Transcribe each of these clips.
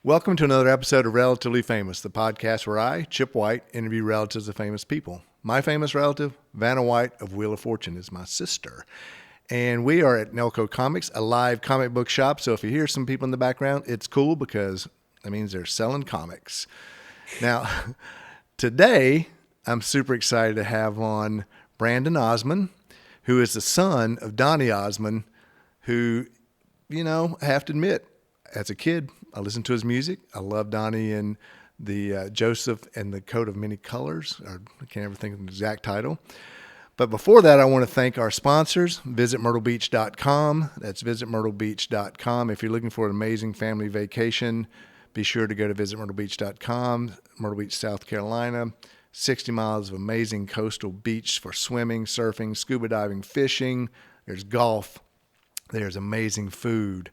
Welcome to another episode of Relatively Famous, the podcast where I, Chip White, interview relatives of famous people. My famous relative, Vanna White of Wheel of Fortune, is my sister. And we are at Nelco Comics, a live comic book shop. So if you hear some people in the background, it's cool because that means they're selling comics. Now, today, I'm super excited to have on Brandon Osmond, who is the son of Donny Osmond, who, I have to admit, as a kid, I listened to his music. I love Donny and the Joseph and the Coat of Many Colors. I can't ever think of the exact title. But before that, I want to thank our sponsors, visitmyrtlebeach.com. That's visitmyrtlebeach.com. If you're looking for an amazing family vacation, be sure to go to visitmyrtlebeach.com. Myrtle Beach, South Carolina. 60 miles of amazing coastal beach for swimming, surfing, scuba diving, fishing. There's golf. There's amazing food.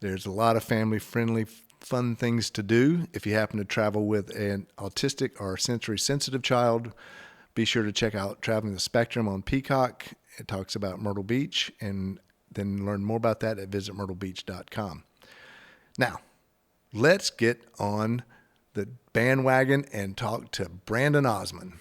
There's a lot of family-friendly, fun things to do. If you happen to travel with an autistic or sensory-sensitive child, be sure to check out Traveling the Spectrum on Peacock. It talks about Myrtle Beach, and then learn more about that at visitmyrtlebeach.com. Now, let's get on the bandwagon and talk to Brandon Osmond.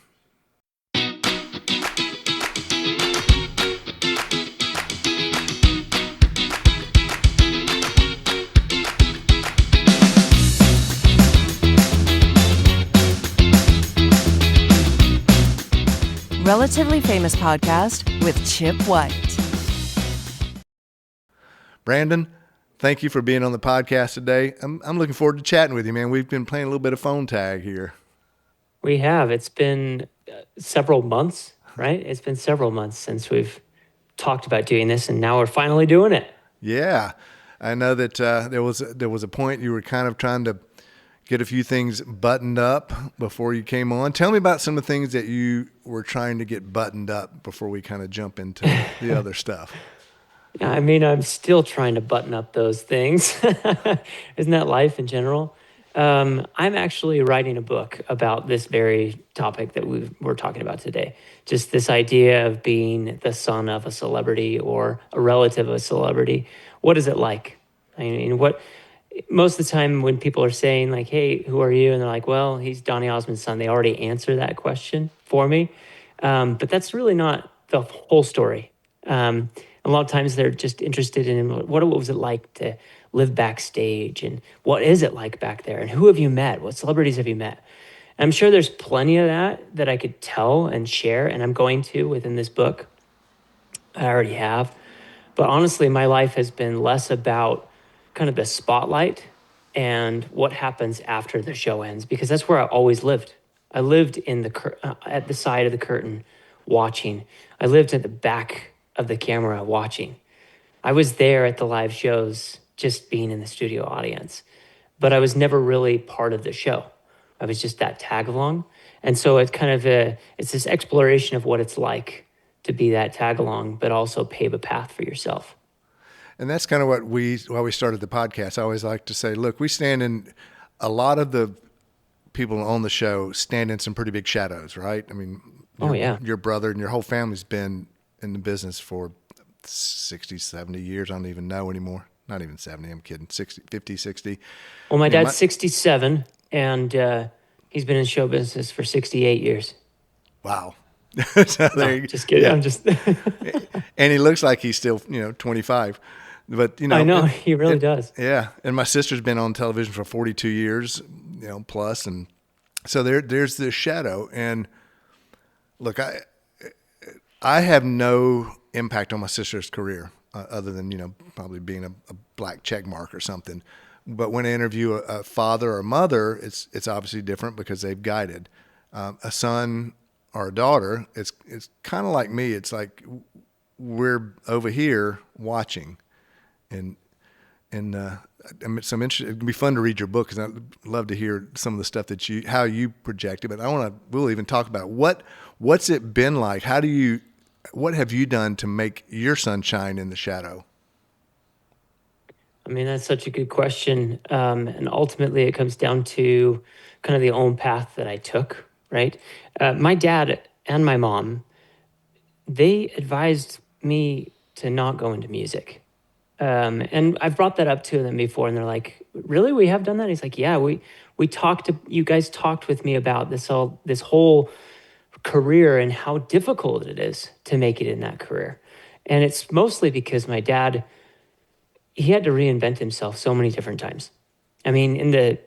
Relatively Famous Podcast with Chip White. Brandon, thank you for being on the podcast today. I'm looking forward to chatting with you, man. We've been playing a little bit of phone tag here. We have. It's been several months, right? It's been several months since we've talked about doing this, and now we're finally doing it. Yeah. I know that there was a point you were kind of trying to get a few things buttoned up before you came on. Tell me about some of the things that you were trying to get buttoned up before we kind of jump into the other stuff. Yeah, I mean, I'm still trying to button up those things. Isn't that life in general? I'm actually writing a book about this very topic that we're talking about today. Just this idea of being the son of a celebrity or a relative of a celebrity. What is it like? I mean, most of the time when people are saying like, hey, who are you? And they're like, well, he's Donny Osmond's son. They already answer that question for me. But that's really not the whole story. A lot of times they're just interested in what was it like to live backstage and what is it like back there and who have you met? What celebrities have you met? And I'm sure there's plenty of that I could tell and share, and I'm going to within this book. I already have. But honestly, my life has been less about kind of the spotlight and what happens after the show ends, because that's where I always lived. I lived in at the side of the curtain watching. I lived at the back of the camera watching. I was there at the live shows just being in the studio audience, but I was never really part of the show. I was just that tag along. And so it's kind of it's this exploration of what it's like to be that tag along, but also pave a path for yourself. And that's kind of why we started the podcast. I always like to say, look, we stand in, a lot of the people on the show stand in some pretty big shadows, right? I mean, your brother and your whole family's been in the business for 60, 70 years. I don't even know anymore. Not even 70, I'm kidding. 60, 50, 60. Well, my dad's 67, and he's been in show business for 68 years. Wow. Just kidding. Yeah. I'm just... And he looks like he's still, 25. But, I know, he really does. Yeah. And my sister's been on television for 42 years, plus. And so there's this shadow. And look, I have no impact on my sister's career other than, probably being a black check mark or something. But when I interview a father or mother, it's obviously different because they've guided. A son or a daughter, it's kind of like me. It's like we're over here watching. And it'd be fun to read your book because I'd love to hear some of the stuff that how you project it. But we'll even talk about what's it been like? What have you done to make your son shine in the shadow? I mean, that's such a good question. And ultimately it comes down to kind of the own path that I took, right? My dad and my mom, they advised me to not go into music. And I've brought that up to them before, and they're like, "Really, we have done that?" He's like, "Yeah, we talked to you guys talked with me about this whole career and how difficult it is to make it in that career, and it's mostly because my dad, he had to reinvent himself so many different times. I mean, in the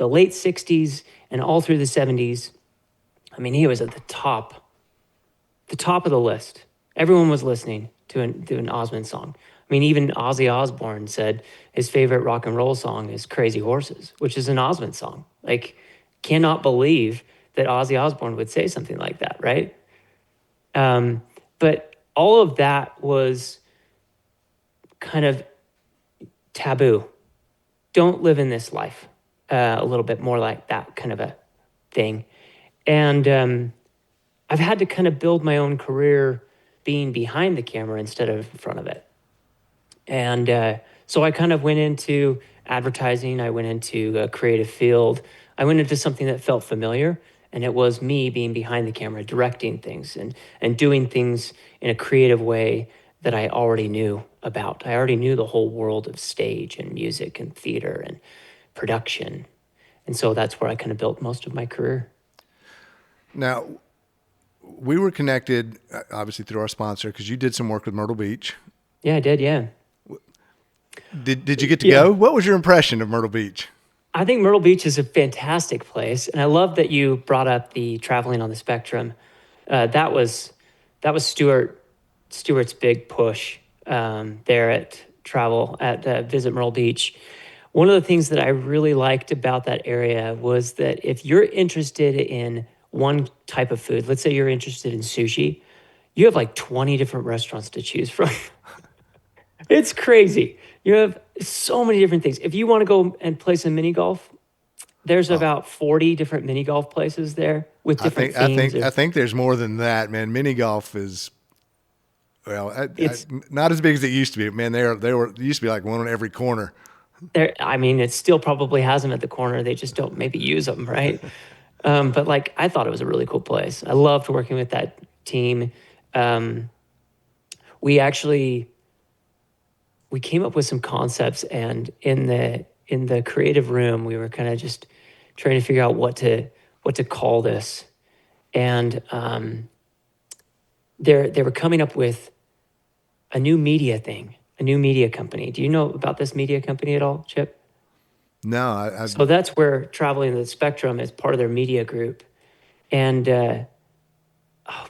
late '60s and all through the '70s, I mean, he was at the top of the list. Everyone was listening to an Osmond song. I mean, even Ozzy Osbourne said his favorite rock and roll song is Crazy Horses, which is an Osmond song. Like, cannot believe that Ozzy Osbourne would say something like that, right? But all of that was kind of taboo. Don't live in this life. A little bit more like that kind of a thing. And I've had to kind of build my own career being behind the camera instead of in front of it. And so I kind of went into advertising. I went into a creative field. I went into something that felt familiar, and it was me being behind the camera, directing things and doing things in a creative way that I already knew about. I already knew the whole world of stage and music and theater and production. And so that's where I kind of built most of my career. Now, we were connected, obviously, through our sponsor because you did some work with Myrtle Beach. Yeah, I did. Yeah. Did you get to go? What was your impression of Myrtle Beach? I think Myrtle Beach is a fantastic place, and I love that you brought up the traveling on the spectrum. That was Stuart's big push there at travel at Visit Myrtle Beach. One of the things that I really liked about that area was that if you're interested in one type of food, let's say you're interested in sushi, you have like 20 different restaurants to choose from. It's crazy. You have so many different things. If you want to go and play some mini golf, there's about 40 different mini golf places there with different themes. I think there's more than that, man. Mini golf is, well, It's not as big as it used to be. Man, they were it used to be like one on every corner. there. I mean, it still probably has them at the corner. They just don't maybe use them, right? But like, I thought it was a really cool place. I loved working with that team. We actually we came up with some concepts, and in the creative room, we were kind of just trying to figure out what to call this, and they were coming up with a new media thing, a new media company. Do you know about this media company at all, Chip? No, So that's where Traveling the Spectrum is part of their media group. And oh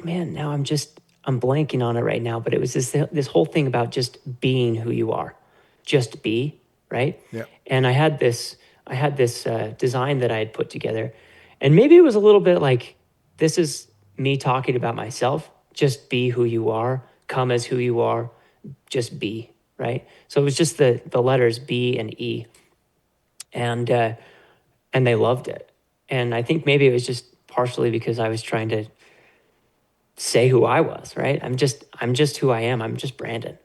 man, now I'm blanking on it right now. But it was this whole thing about just being who you are, just be, right? Yeah. And I had this design that I had put together, and maybe it was a little bit like, this is me talking about myself. Just be who you are. Come as who you are. Just be, right? So it was just the letters B and E, and they loved it. And I think maybe it was just partially because I was trying to say who I was, right? I'm just who I am. I'm just Brandon.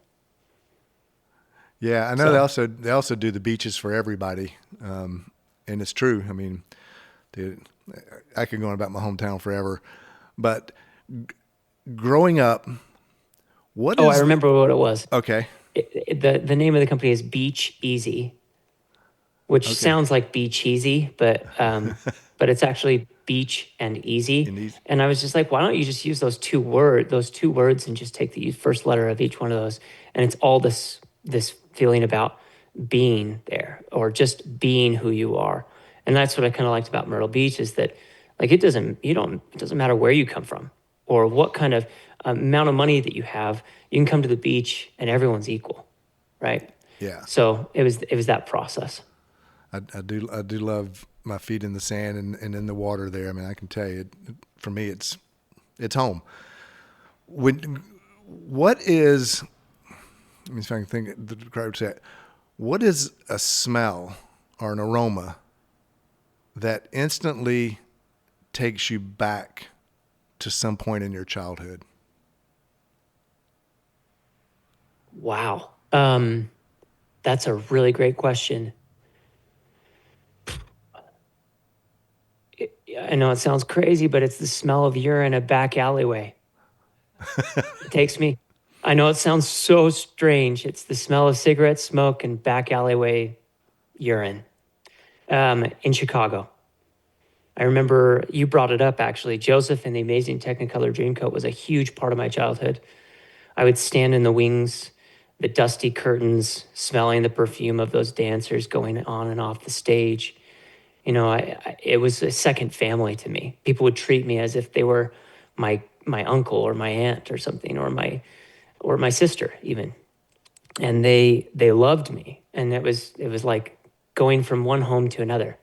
yeah, I know they also do the beaches for everybody, and it's true. I mean, I could go on about my hometown forever, but growing up, I remember what it was. Okay. The name of the company is Beach Easy, which sounds like Be Cheesy, but it's actually Beach and Easy. And I was just like, why don't you just use those two words and just take the first letter of each one of those, and it's all this feeling about being there or just being who you are. And that's what I kind of liked about Myrtle Beach, is that like it doesn't matter where you come from or what kind of amount of money that you have. You can come to the beach and everyone's equal, right? Yeah. So it was that process. I do love my feet in the sand and in the water there. I mean, I can tell you, for me, it's home. What is? Let me see if I can think. The crowd would say, what is a smell or an aroma that instantly takes you back to some point in your childhood? Wow. That's a really great question. I know it sounds crazy, but it's the smell of urine in a back alleyway. It takes me I know it sounds so strange. It's the smell of cigarette smoke and back alleyway urine in Chicago. I remember you brought it up, actually. Joseph and the Amazing Technicolor Dreamcoat was a huge part of my childhood. I would stand in the wings, the dusty curtains, smelling the perfume of those dancers going on and off the stage. You know, it was a second family to me. People would treat me as if they were my uncle or my aunt or something, or my sister even. And they loved me. And it was like going from one home to another.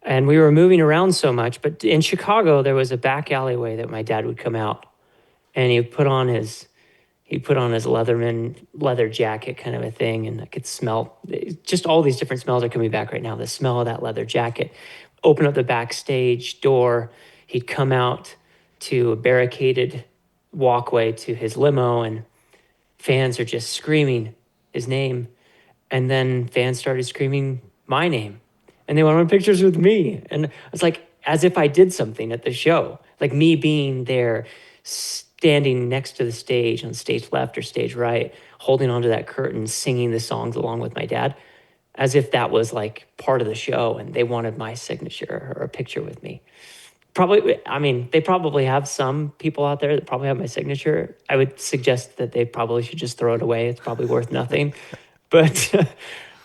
And we were moving around so much, but in Chicago there was a back alleyway that my dad would come out, and he'd put on his leather jacket kind of a thing, and I could smell just all these different smells are coming back right now. The smell of that leather jacket. Open up the backstage door. He'd come out to a barricaded walkway to his limo, and fans are just screaming his name. And then fans started screaming my name. And they wanted pictures with me. And it's like as if I did something at the show, like me being there, standing next to the stage on stage left or stage right, holding onto that curtain, singing the songs along with my dad, as if that was like part of the show and they wanted my signature or a picture with me. Probably, I mean, they probably have some people out there that probably have my signature. I would suggest that they probably should just throw it away. It's probably worth nothing. But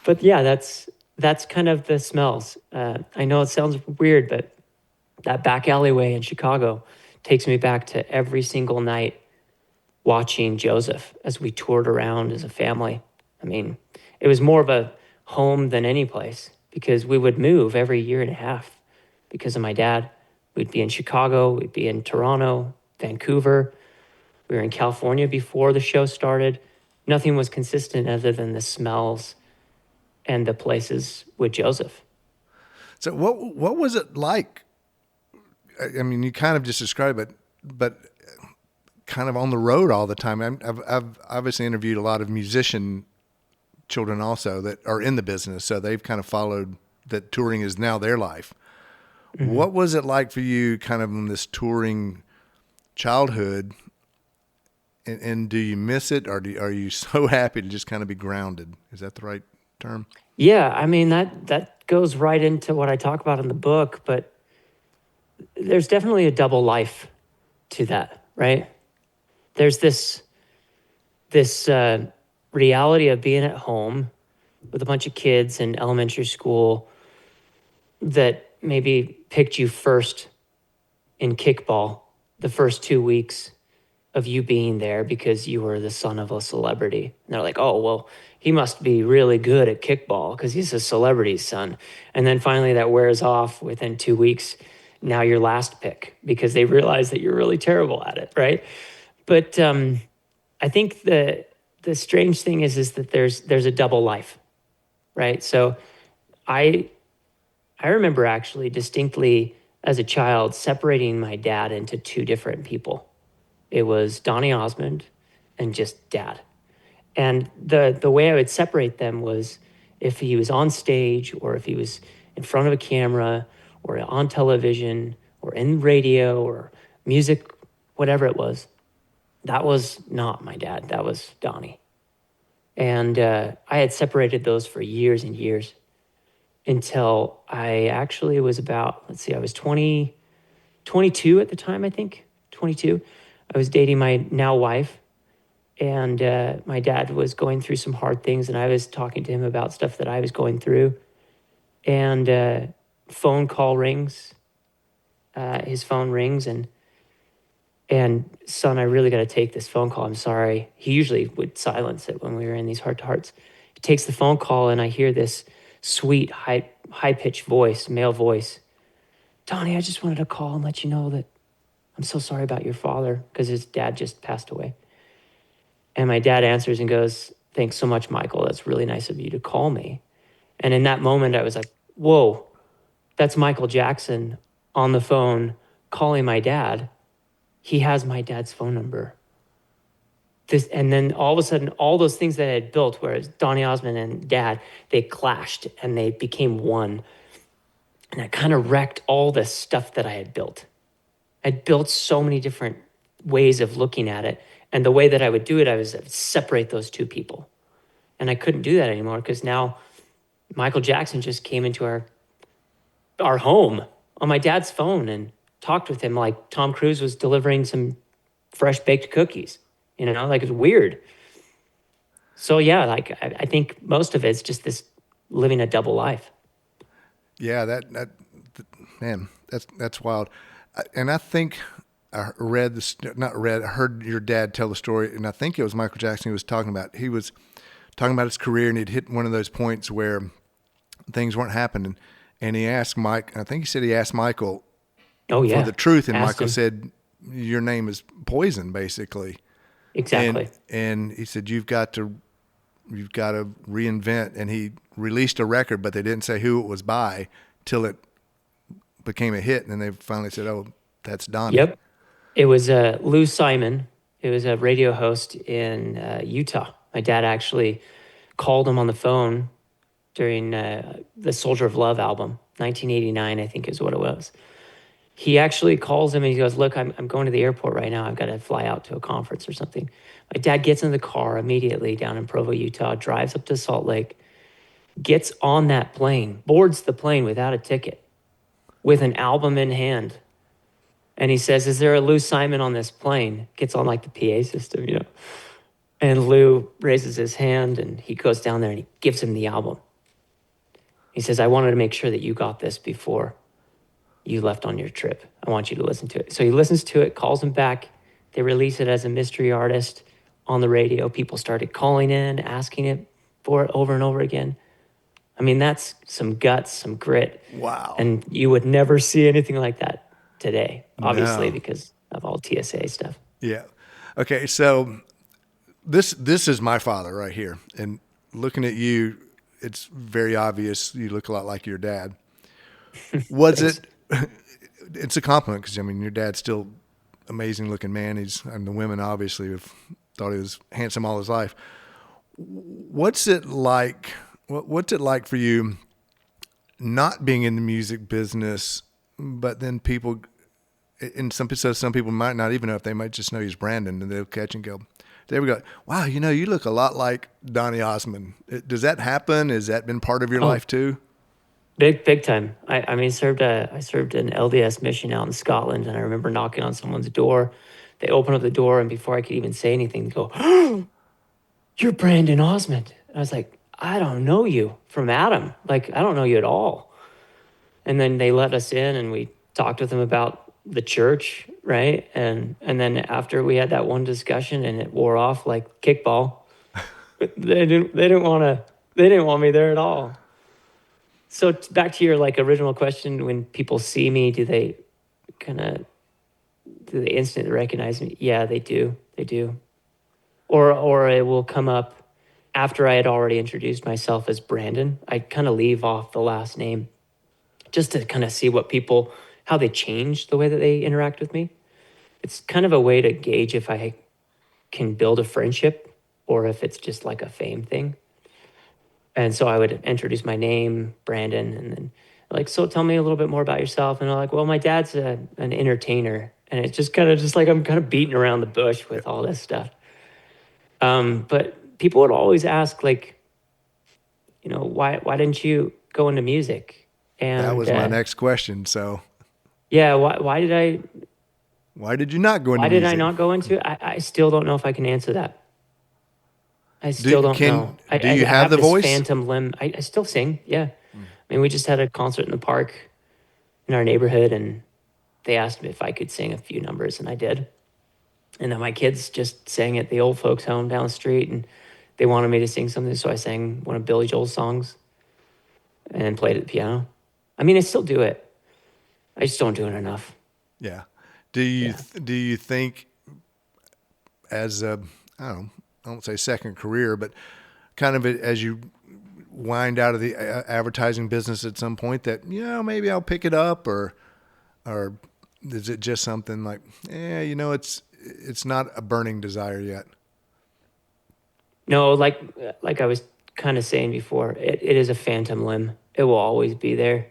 but yeah, that's kind of the smells. I know it sounds weird, but that back alleyway in Chicago takes me back to every single night watching Joseph as we toured around as a family. I mean, it was more of a home than any place because we would move every year and a half because of my dad. We'd be in Chicago, we'd be in Toronto, Vancouver. We were in California before the show started. Nothing was consistent other than the smells and the places with Joseph. So what was it like? I mean, you kind of just described it, but kind of on the road all the time. I've obviously interviewed a lot of musician children also that are in the business, so they've kind of followed that touring is now their life. Mm-hmm. What was it like for you kind of in this touring childhood? And do you miss it, or are you so happy to just kind of be grounded? Is that the right term? Yeah, I mean, that goes right into what I talk about in the book, but there's definitely a double life to that, right? There's this reality of being at home with a bunch of kids in elementary school that maybe picked you first in kickball the first 2 weeks of you being there because you were the son of a celebrity. And they're like, oh, well, he must be really good at kickball because he's a celebrity's son. And then finally that wears off within 2 weeks. Now you're last pick because they realize that you're really terrible at it, right? But I think the strange thing is that there's a double life, right? So I remember actually distinctly as a child separating my dad into two different people. It was Donny Osmond and just dad. And the way I would separate them was if he was on stage or if he was in front of a camera or on television or in radio or music, whatever it was, that was not my dad. That was Donny. And I had separated those for years and years until I actually was about, I was 22 at the time, I think, 22. I was dating my now wife, and my dad was going through some hard things, and I was talking to him about stuff that I was going through. And phone call rings. His phone rings, and son, I really got to take this phone call. I'm sorry. He usually would silence it when we were in these heart-to-hearts. He takes the phone call, and I hear this sweet, high-pitched voice, male voice. Donny, I just wanted to call and let you know that I'm so sorry about your father because his dad just passed away. And my dad answers and goes, thanks so much, Michael. That's really nice of you to call me. And in that moment, I was like, whoa, that's Michael Jackson on the phone calling my dad. He has my dad's phone number. And then all of a sudden, all those things that I had built, whereas Donny Osmond and dad, they clashed and they became one. And it kind of wrecked all the stuff that I had built. I'd built so many different ways of looking at it, And the way that I would do it, I would separate those two people. And I couldn't do that anymore because now Michael Jackson just came into our home on my dad's phone and talked with him like Tom Cruise was delivering some fresh baked cookies. Like it's weird. So yeah, like I think most of it's just this living a double life. Yeah, that man, that's wild. And I think I read this, not read, I heard your dad tell the story, and I think it was Michael Jackson he was talking about. He was talking about his career, and he'd hit one of those points where things weren't happening, and he asked Mike. I think he said he asked Michael Oh yeah, for the truth, and asked Michael him. said, "Your name is poison, basically." Exactly. And he said, you've got to reinvent. And he released a record, but they didn't say who it was by till it became a hit. And then they finally said, "Oh, that's Donny." Yep. It was Lou Simon. It was a radio host in Utah. My dad actually called him on the phone during the Soldier of Love album, 1989, I think is what it was. He actually calls him and he goes, "Look, I'm going to the airport right now. I've got to fly out to a conference or something." My dad gets in the car immediately down in Provo, Utah, drives up to Salt Lake, gets on that plane, boards the plane without a ticket with an album in hand. And he says, "Is there a Lou Simon on this plane?" Gets on like the PA system, And Lou raises his hand and he goes down there and he gives him the album. He says, "I wanted to make sure that you got this before you left on your trip. I want you to listen to it." So he listens to it, calls him back. They release it as a mystery artist on the radio. People started calling in, asking it for it over and over again. I mean, that's some guts, some grit. Wow. And you would never see anything like that today, obviously, No. because of all TSA stuff. Yeah. Okay. So this is my father right here, and looking at you, it's very obvious you look a lot like your dad. Was Thanks. it? It's a compliment because I mean your dad's still amazing looking man. And the women obviously have thought he was handsome all his life. What's it like? What's it like for you not being in the music business, but then people, and some people might not even know if they might just know he's Brandon, and they'll catch and go, there we go. Wow, you look a lot like Donny Osmond. Does that happen? Has that been part of your life too? Big time. I mean, I served an LDS mission out in Scotland, and I remember knocking on someone's door. They open up the door, and before I could even say anything, they go, "Oh, you're Brandon Osmond." And I was like, "I don't know you from Adam. Like, I don't know you at all." And then they let us in, and we talked with them about the church, right? And then after we had that one discussion, and it wore off like kickball, they didn't want me there at all. So back to your like original question, when people see me, do they instantly recognize me? Yeah, they do. They do. Or it will come up after I had already introduced myself as Brandon. I kind of leave off the last name just to kind of see how they change the way that they interact with me. It's kind of a way to gauge if I can build a friendship or if it's just like a fame thing. And so I would introduce my name, Brandon, and then like, "So tell me a little bit more about yourself." And I'm like, "Well, my dad's an entertainer." And it's just kind of just like I'm kind of beating around the bush with all this stuff. But people would always ask, like, why didn't you go into music? And That was my next question. So yeah, why why did you not go into music? I not go into it? I still don't know if I can answer that. I Do still don't know. you I have the this voice? phantom limb. I still sing. Yeah. I mean, we just had a concert in the park in our neighborhood, and they asked me if I could sing a few numbers, and I did. And then my kids just sang at the old folks' home down the street, and they wanted me to sing something, so I sang one of Billy Joel's songs and played at the piano. I mean, I still do it. I just don't do it enough. Yeah. Do you Yeah. do you think as a, I won't say second career, but kind of as you wind out of the advertising business at some point that, maybe I'll pick it up, or is it just something like, it's not a burning desire yet? No, like I was kind of saying before, it is a phantom limb. It will always be there.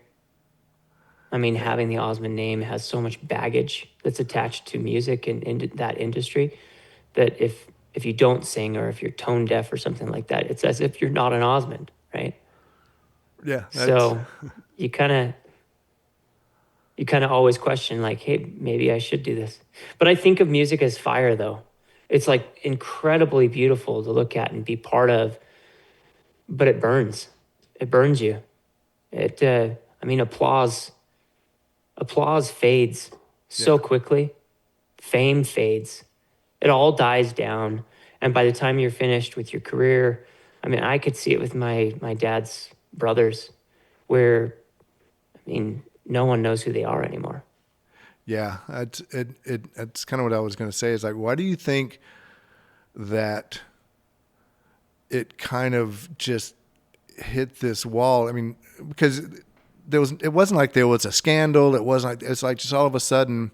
I mean, having the Osmond name has so much baggage that's attached to music and in that industry that if you don't sing or if you're tone deaf or something like that, it's as if you're not an Osmond, right? Yeah. So you kind of always question like, hey, maybe I should do this. But I think of music as fire, though. It's like incredibly beautiful to look at and be part of, but it burns. It burns you. I mean, applause fades so quickly. Fame fades. It all dies down. And by the time you're finished with your career, I mean, I could see it with my dad's brothers, where, I mean, no one knows who they are anymore. Yeah, it's kind of what I was going to say. Is like, why do you think that it kind of just hit this wall? I mean, because it wasn't like there was a scandal. It wasn't like, it's like just all of a sudden,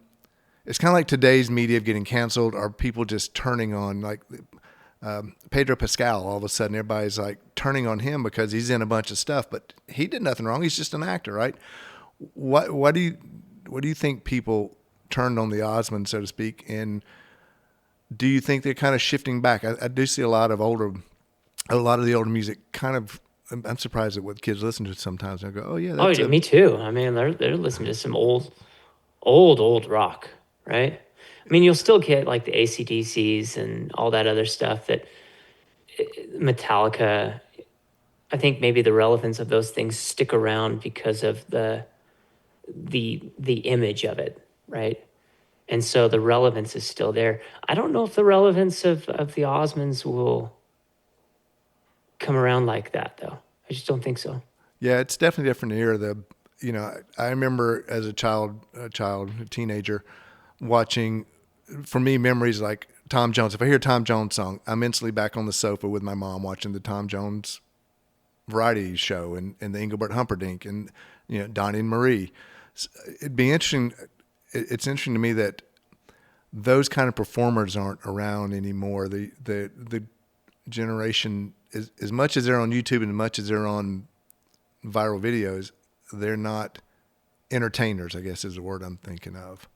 it's kind of like today's media of getting canceled, or people just turning on like Pedro Pascal. All of a sudden, everybody's like turning on him because he's in a bunch of stuff, but he did nothing wrong. He's just an actor, right? What do you think people turned on the Osmonds, so to speak, and do you think they're kind of shifting back? I do see a lot of the older music kind of. I'm surprised at what kids listen to sometimes. They go, "Oh yeah, that's me too." I mean, they're listening to some old rock, right? I mean, you'll still get like the AC/DCs and all that other stuff that Metallica. I think maybe the relevance of those things stick around because of the image of it, right? And so the relevance is still there. I don't know if the relevance of the Osmonds will come around like that, though. I just don't think so. Yeah, it's definitely different era. I remember as a teenager, watching, for me, memories like Tom Jones. If I hear a Tom Jones song, I'm instantly back on the sofa with my mom watching the Tom Jones variety show and the Engelbert Humperdinck and, Donny and Marie. It'd be interesting. It's interesting to me that those kind of performers aren't around anymore. The generation, as much as they're on YouTube and as much as they're on viral videos, they're not entertainers, I guess is the word I'm thinking of.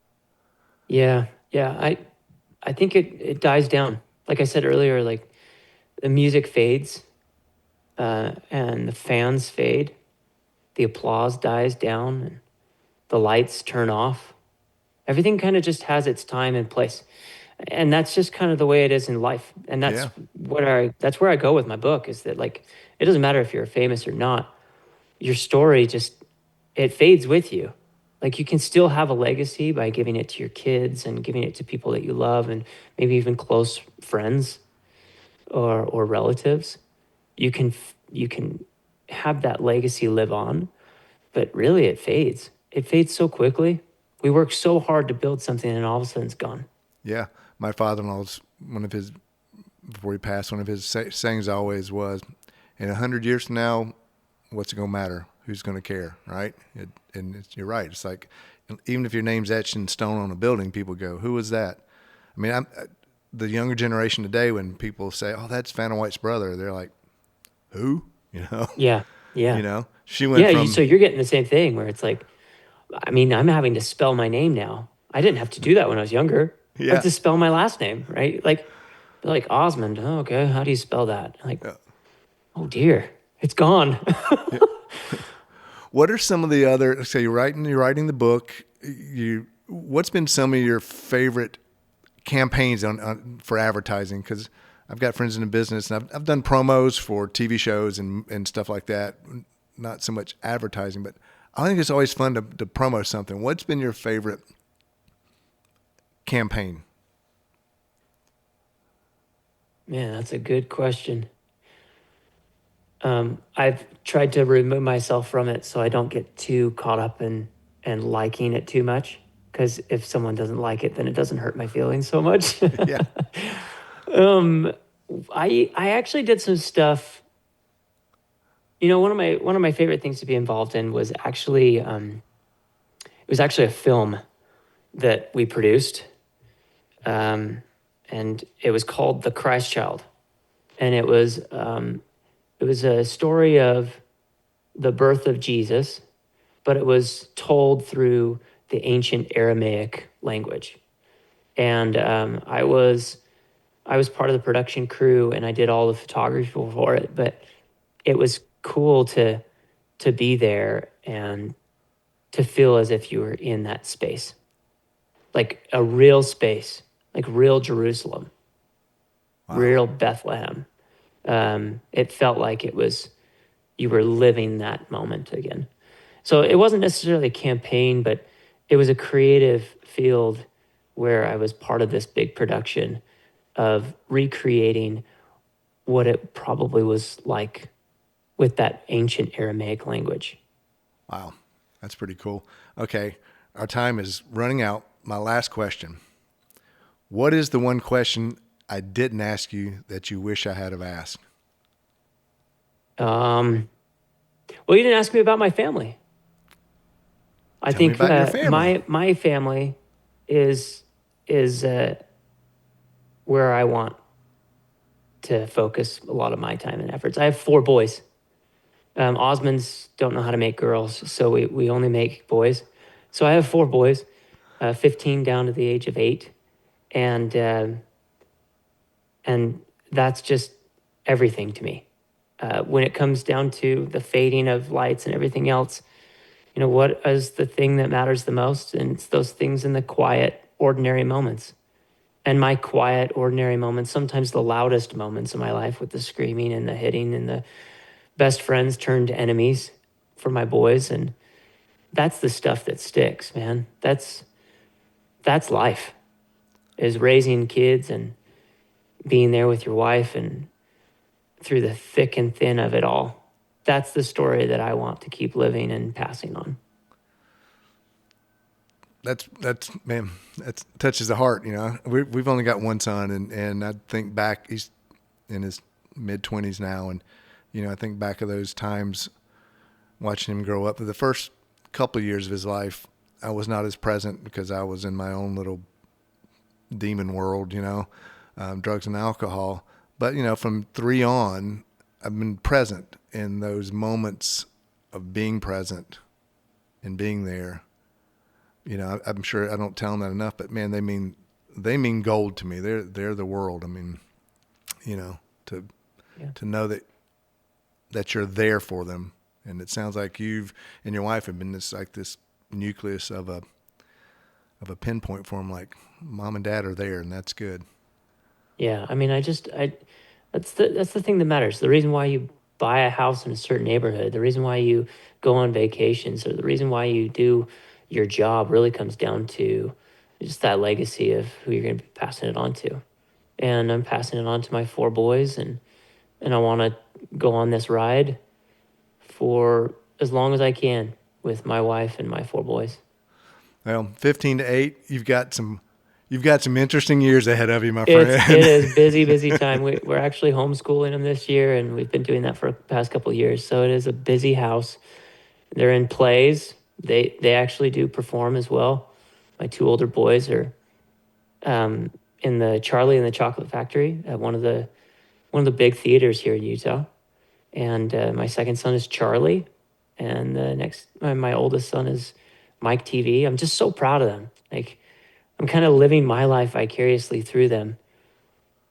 Yeah. I think it dies down. Like I said earlier, like the music fades, and the fans fade. The applause dies down and the lights turn off. Everything kind of just has its time and place. And that's just kind of the way it is in life. And that's that's where I go with my book, is that like, it doesn't matter if you're famous or not. Your story it fades with you. Like, you can still have a legacy by giving it to your kids and giving it to people that you love and maybe even close friends or relatives. You can have that legacy live on, but really it fades. It fades so quickly. We work so hard to build something and all of a sudden it's gone. Yeah. My father-in-law's, before he passed, one of his sayings always was, in 100 years from now, what's it going to matter? Who's going to care, right? You're right. It's like, even if your name's etched in stone on a building, people go, who was that? I mean, the younger generation today, when people say, oh, that's Vanna White's brother, they're like, who? Yeah. She went from... So you're getting the same thing where it's like, I mean, I'm having to spell my name now. I didn't have to do that when I was younger. Yeah. I have to spell my last name, right? Like Osmond. Oh, okay. How do you spell that? Like, oh dear, it's gone. Yeah. What are some of the other? So you're writing the book. What's been some of your favorite campaigns for advertising? Because I've got friends in the business, and I've done promos for TV shows and stuff like that. Not so much advertising, but I think it's always fun to promo something. What's been your favorite campaign? Man, that's a good question. I've tried to remove myself from it so I don't get too caught up in liking it too much. Because if someone doesn't like it, then it doesn't hurt my feelings so much. Yeah. I actually did some stuff. One of my favorite things to be involved in was actually it was actually a film that we produced, and it was called The Christ Child, and it was a story of the birth of Jesus, but it was told through the ancient Aramaic language, and I was I was part of the production crew and I did all the photography for it, but it was cool to be there and to feel as if you were in that space, like a real space, like real Jerusalem, real Bethlehem. It felt like you were living that moment again. So it wasn't necessarily a campaign, but it was a creative field where I was part of this big production of recreating what it probably was like with that ancient Aramaic language. Wow. That's pretty cool. Okay. Our time is running out. My last question. What is the one question I didn't ask you that you wish I had have asked? Well, you didn't ask me about my family. I Tell me think about your family. my family is where I want to focus a lot of my time and efforts. I have 4 boys. Osmonds don't know how to make girls, so we only make boys. So I have 4 boys, 15 down to the age of 8, and that's just everything to me. When it comes down to the fading of lights and everything else, you know, what is the thing that matters the most? And it's those things in the quiet, ordinary moments. And my quiet, ordinary moments, sometimes the loudest moments of my life with the screaming and the hitting and the best friends turned enemies for my boys. And that's the stuff that sticks, man. That's life, is raising kids and being there with your wife and through the thick and thin of it all. That's the story that I want to keep living and passing on. That's man, that touches the heart. You know, we've only got one son, and I think back, he's in his mid-20s now, and you know, I think back of those times watching him grow up. The first couple of years of his life, I was not as present because I was in my own little demon world, you know, drugs and alcohol. But you know, from 3 on, I've been present in those moments of being present and being there. You know, I'm sure I don't tell them that enough, but man, they mean gold to me. They're the world. I mean, you know, to know that you're there for them. And it sounds like you've and your wife have been this nucleus of a pinpoint for them. Like mom and dad are there, and that's good. Yeah, I mean, that's the thing that matters. The reason why you buy a house in a certain neighborhood, the reason why you go on vacations, or the reason why you do your job really comes down to just that legacy of who you're going to be passing it on to. And I'm passing it on to my 4 boys, and I want to go on this ride for as long as I can with my wife and my 4 boys. Well, 15 to 8, you've got some interesting years ahead of you, my friend. It is busy time. We're actually homeschooling them this year, and we've been doing that for the past couple of years. So it is a busy house. They're in plays. They actually do perform as well. My 2 older boys are in the Charlie and the Chocolate Factory at one of the big theaters here in Utah. And my second son is Charlie, and my oldest son is Mike TV. I'm just so proud of them. Like, I'm kind of living my life vicariously through them.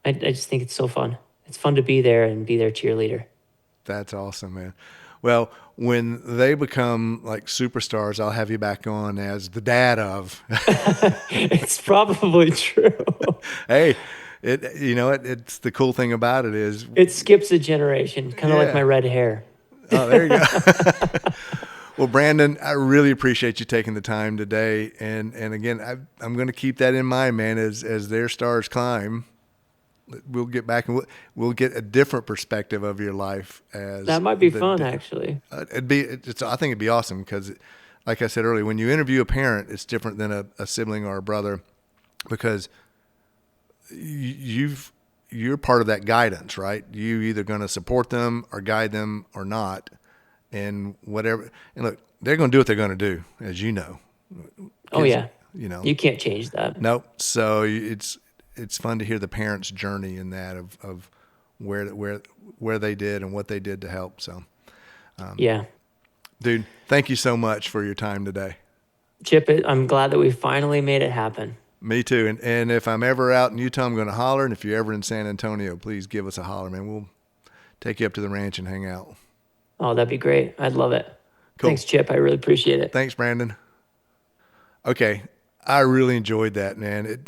I just think it's so fun. It's fun to be there and be their cheerleader. That's awesome, man. Well, when they become like superstars, I'll have you back on as the dad of. It's probably true. Hey, it's the cool thing about it is It skips a generation, kind of like my red hair. Oh, there you go. Well, Brandon, I really appreciate you taking the time today, and again, I'm going to keep that in mind, man. As their stars climb, we'll get back and we'll get a different perspective of your life. That might be fun, actually. I think it'd be awesome because, like I said earlier, when you interview a parent, it's different than a sibling or a brother, because you're part of that guidance, right? You either going to support them or guide them or not, and whatever. And look, they're going to do what they're going to do, as you know. Oh yeah, you know, you can't change that. Nope. So it's fun to hear the parents' journey in that of where they did and what they did to help. So, yeah, dude, thank you so much for your time today. Chip, I'm glad that we finally made it happen. Me too. And if I'm ever out in Utah, I'm going to holler. And if you're ever in San Antonio, please give us a holler, man. We'll take you up to the ranch and hang out. Oh, that'd be great. I'd love it. Cool. Thanks, Chip. I really appreciate it. Thanks, Brandon. Okay. I really enjoyed that, man.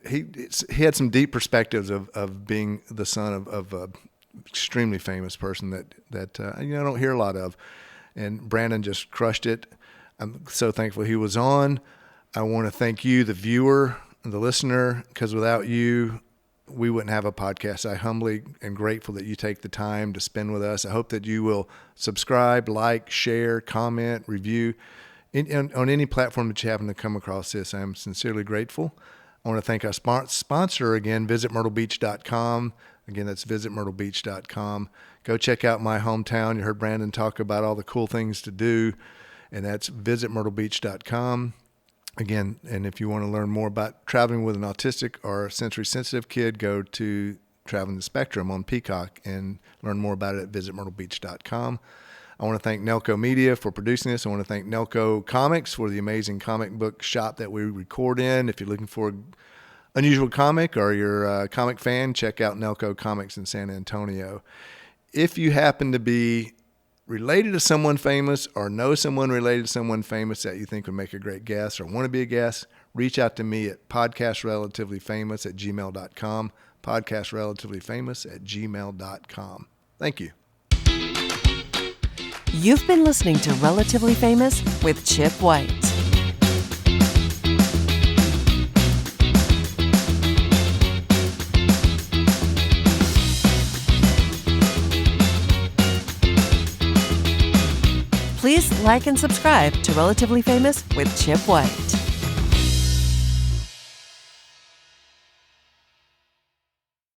He had some deep perspectives of being the son of a extremely famous person that I don't hear a lot of. And Brandon just crushed it. I'm so thankful he was on. I want to thank you, the viewer, the listener, because without you, we wouldn't have a podcast. I humbly am grateful that you take the time to spend with us. I hope that you will subscribe, like, share, comment, review on any platform that you happen to come across this. I'm sincerely grateful. I want to thank our sponsor again, visitmyrtlebeach.com. Again, that's visitmyrtlebeach.com. Go check out my hometown. You heard Brandon talk about all the cool things to do, and that's visitmyrtlebeach.com. Again, and if you want to learn more about traveling with an autistic or sensory sensitive kid, go to Traveling the Spectrum on Peacock and learn more about it at visitmyrtlebeach.com. I want to thank Nelco Media for producing this. I want to thank Nelco Comics for the amazing comic book shop that we record in. If you're looking for an unusual comic or you're a comic fan, check out Nelco Comics in San Antonio. If you happen to be related to someone famous or know someone related to someone famous that you think would make a great guest or want to be a guest, reach out to me at podcastrelativelyfamous@gmail.com, podcastrelativelyfamous@gmail.com. Thank you. You've been listening to Relatively Famous with Chip White. Please like and subscribe to Relatively Famous with Chip White.